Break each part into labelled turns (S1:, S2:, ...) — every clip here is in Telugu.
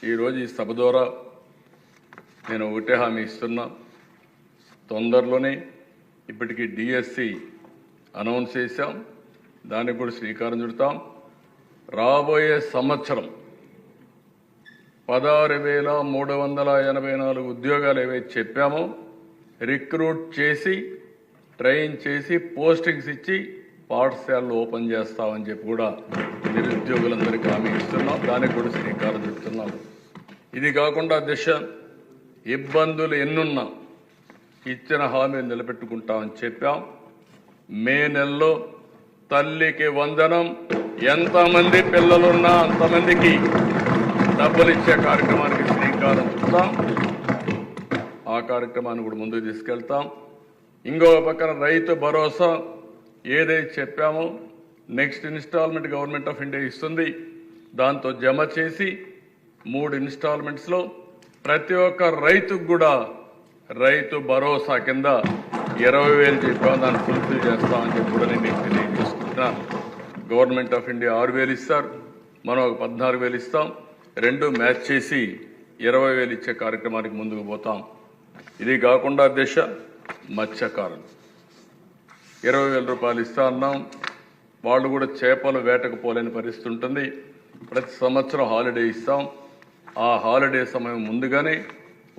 S1: ఈరోజు ఈ సభ ద్వారా నేను ఒకటే హామీ ఇస్తున్నా, తొందరలోనే ఇప్పటికీ డిఎస్సి అనౌన్స్ చేశాం, దానికి కూడా శ్రీకారం చుడతాం. రాబోయే సంవత్సరం 16,384 ఉద్యోగాలు ఏవైతే చెప్పామో రిక్రూట్ చేసి ట్రైన్ చేసి పోస్టింగ్స్ ఇచ్చి పాఠశాలలు ఓపెన్ చేస్తామని చెప్పి కూడా నిరుద్యోగులందరికీ హామీ ఇస్తున్నాం. దానికి కూడా శ్రీకారం చుడుతున్నాం. ఇది కాకుండా దిశ ఇబ్బందులు ఎన్నున్నా ఇచ్చిన హామీలు నిలబెట్టుకుంటామని చెప్పాం. మే నెలలో తల్లికి వందనం, ఎంతమంది పిల్లలున్నా అంతమందికి డబ్బులు ఇచ్చే కార్యక్రమానికి శ్రీకారం చుడతాం. ఆ కార్యక్రమాన్ని కూడా ముందుకు తీసుకెళ్తాం. ఇంకో పక్కన రైతు భరోసా ఏదైతే చెప్పామో next instalment government of India ఇస్తుంది. దాంతో జమ చేసి 3 ఇన్స్టాల్మెంట్స్లో ప్రతి ఒక్క రైతుకు కూడా రైతు భరోసా కింద 20,000 చెప్పాం. దాన్ని ఫుల్ఫిల్ చేస్తామని చెప్పి కూడా నేను మీకు తెలియజేసుకుంటున్నాను. గవర్నమెంట్ ఆఫ్ ఇండియా 6,000 ఇస్తారు, మనం ఒక 14,000 ఇస్తాం. 2 మ్యాచ్ చేసి 20,000 ఇచ్చే కార్యక్రమానికి ముందుకు పోతాం. ఇది కాకుండా దిశ మత్స్యకారులు 20,000 రూపాయలు ఇస్తా అన్నాం. వాళ్ళు కూడా చేపలు వేటకు పోలేని పరిస్థితి ఉంటుంది. ప్రతి సంవత్సరం హాలిడే ఇస్తాం. ఆ హాలిడే సమయం ముందుగానే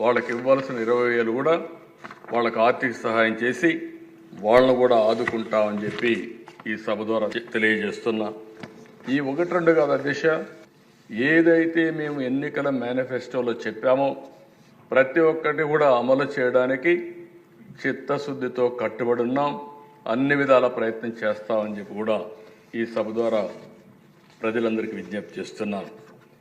S1: వాళ్ళకి ఇవ్వాల్సిన 20,000 కూడా వాళ్ళకు ఆర్థిక సహాయం చేసి వాళ్ళను కూడా ఆదుకుంటామని చెప్పి ఈ సభ ద్వారా తెలియజేస్తున్నా. ఈ 1-2 కాదు దిశ, ఏదైతే మేము ఎన్నికల మేనిఫెస్టోలో చెప్పామో ప్రతి ఒక్కటి కూడా అమలు చేయడానికి చిత్తశుద్ధితో కట్టుబడి ఉన్నాం. అన్ని విధాల ప్రయత్నం చేస్తామని చెప్పి కూడా ఈ సభ ద్వారా ప్రజలందరికీ విజ్ఞప్తి చేస్తున్నాను.